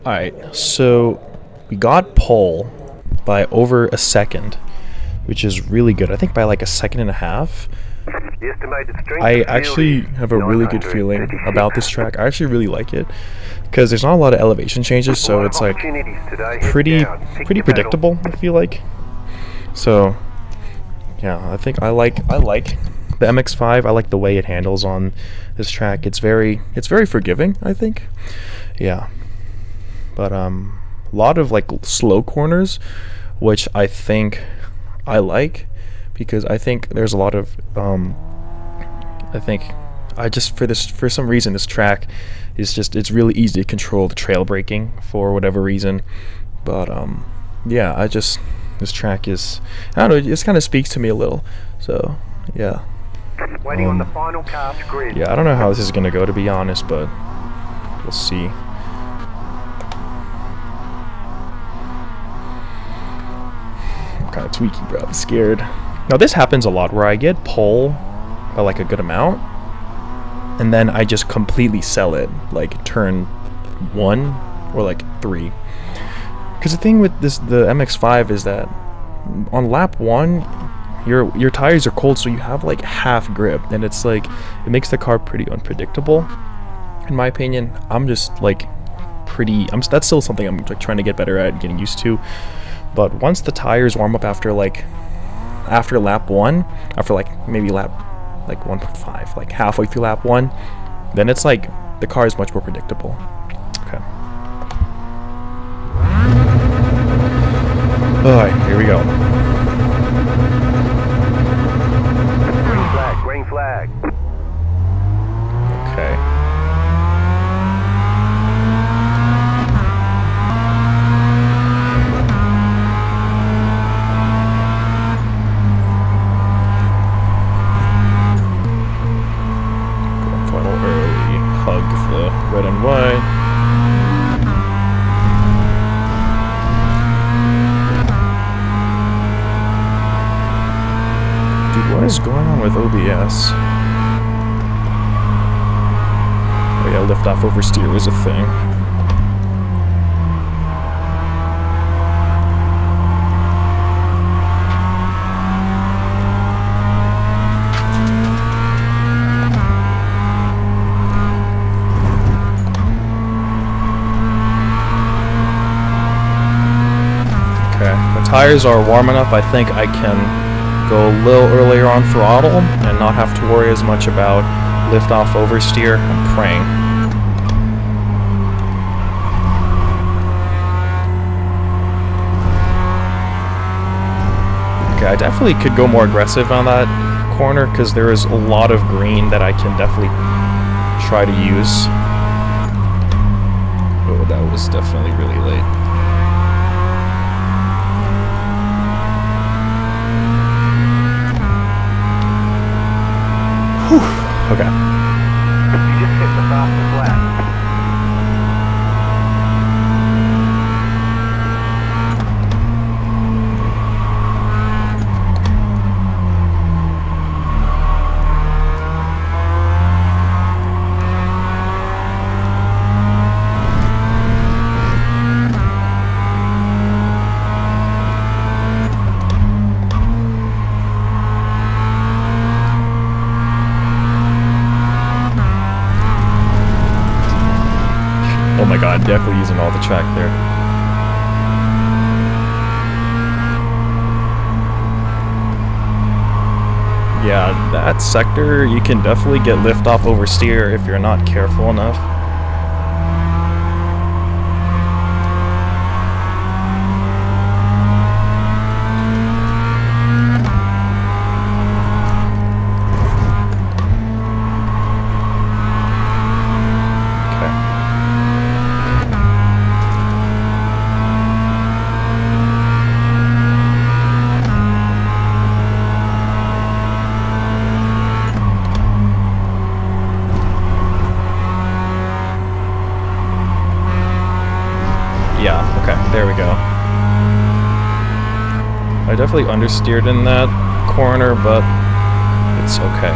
Alright, so we got pole by over a second, which is really good. I think by like a second and a half. I actually have a really good feeling about this track. I actually really like it because there's not a lot of elevation changes, so it's like pretty predictable, I feel like. So yeah, I think I like the MX-5. I like the way it handles on this track. It's very forgiving, I think. Yeah. But a lot of like slow corners, which I think I like, because I think there's a lot of for some reason this track is it's really easy to control the trail braking for whatever reason. But yeah, this track is, I don't know, it just kind of speaks to me a little. So yeah. Waiting on the final cast grid. Yeah, I don't know how this is gonna go, to be honest, but we'll see. Kind of tweaky, bro. I'm scared. Now this happens a lot where I get pole by like a good amount, and then I just completely sell it like turn 1 or like 3. Because the thing with the MX-5 is that on lap 1 your tires are cold, so you have like half grip, and it's like it makes the car pretty unpredictable. In my opinion, I'm just like that's still something I'm like trying to get better at, getting used to. But once the tires warm up after lap 1, after like maybe lap like 1.5, like halfway through lap 1, then it's like the car is much more predictable. Okay. Alright, here we go. Green flag. Okay. Red and white. Dude, what is going on with OBS? Oh yeah, lift off oversteer is a thing. Tires are warm enough. I think I can go a little earlier on throttle and not have to worry as much about lift off oversteer. I'm praying. Okay, I definitely could go more aggressive on that corner because there is a lot of green that I can definitely try to use. Oh, that was definitely really late. Whew. Okay. You just hit the fastest lap. Oh my god, definitely using all the track there. Yeah, that sector, you can definitely get lift off oversteer if you're not careful enough. Yeah, okay, there we go. I definitely understeered in that corner, but it's okay.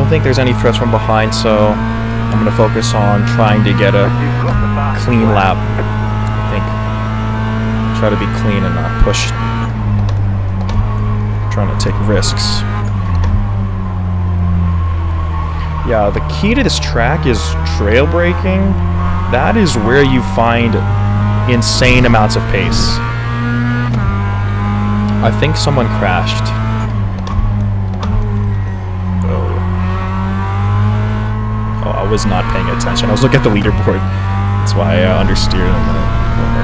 think there's any threats from behind, so I'm gonna focus on trying to get a You've got the fastest clean lap. lap. I think. Try to be clean and not push. Trying to take risks. Yeah, the key to this track is trail braking. That is where you find insane amounts of pace. I think someone crashed. Oh, I was not paying attention. I was looking at the leaderboard. That's why I understeered in the corner.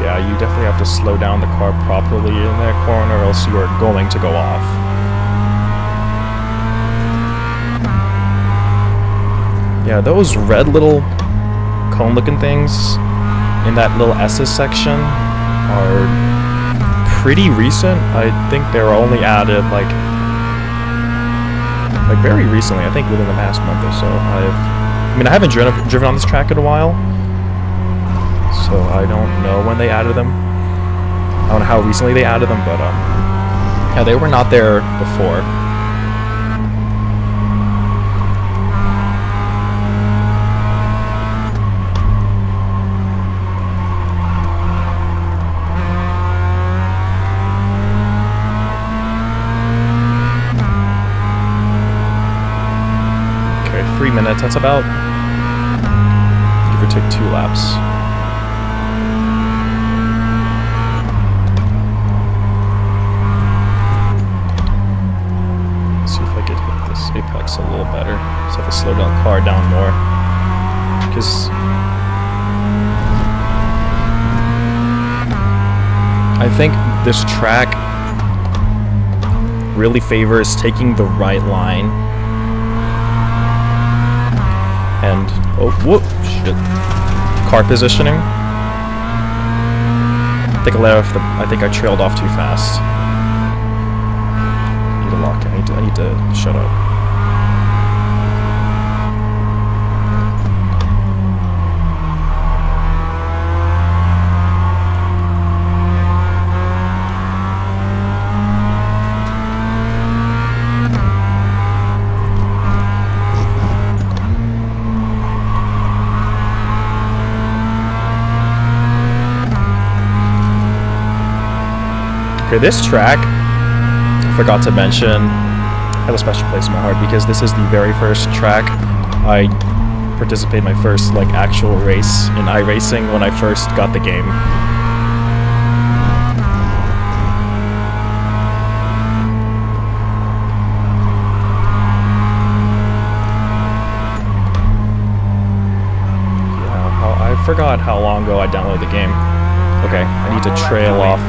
Yeah, you definitely have to slow down the car properly in that corner, or else you are going to go off. Yeah, those red little cone-looking things in that little S's section are pretty recent. I think they were only added like very recently. I think within the past month or so. I haven't driven on this track in a while, so I don't know when they added them. I don't know how recently they added them, but yeah, they were not there before. Okay, 3 minutes. That's about, give or take, 2 laps. Apex a little better, so I have to slow down the car down more, because I think this track really favors taking the right line and car positioning. I think I trailed off too fast. Need to lock. I need to shut up. Okay, this track, I forgot to mention, has a special place in my heart because this is the very first track I participated in, my first actual race in iRacing when I first got the game. Yeah, I forgot how long ago I downloaded the game. Okay, I need to trail off.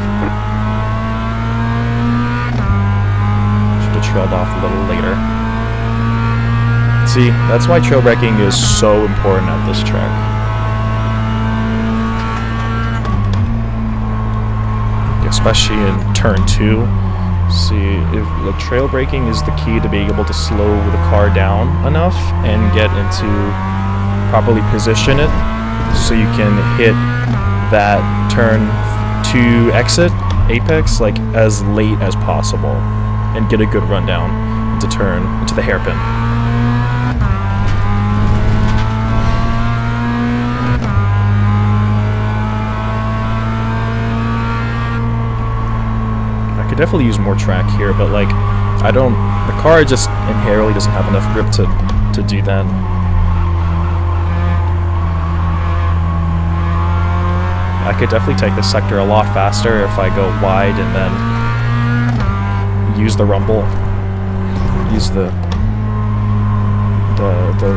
Trailed off a little later. See, that's why trail braking is so important at this track. Especially in turn 2. See, if the trail braking is the key to being able to slow the car down enough and get into properly position it so you can hit that turn 2 exit apex as late as possible and get a good rundown into the hairpin. I could definitely use more track here, but the car just inherently doesn't have enough grip to do that. I could definitely take this sector a lot faster if I go wide and then use the rumble, use the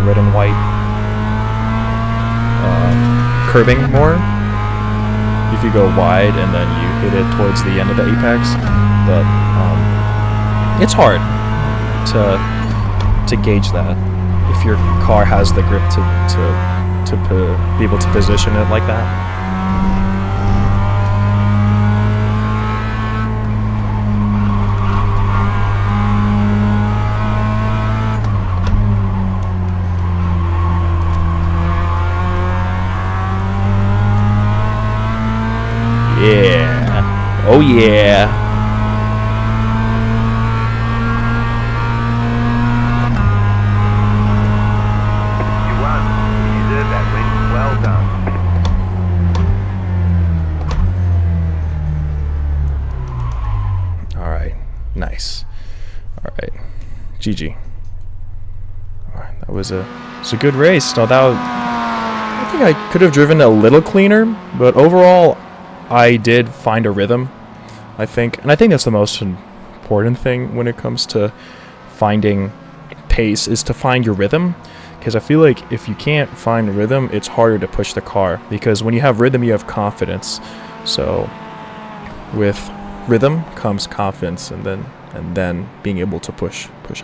red and white curbing more if you go wide and then you hit it towards the end of the apex. But it's hard to gauge that if your car has the grip to be able to position it like that. Oh yeah. You won. You deserve that win. Well done. All right. Nice. All right. GG. All right. That was a good race. No, I think I could have driven a little cleaner, but overall, I did find a rhythm, I think. And I think that's the most important thing when it comes to finding pace, is to find your rhythm. Because I feel like if you can't find rhythm, it's harder to push the car. Because when you have rhythm, you have confidence. So with rhythm comes confidence, and then being able to push hard.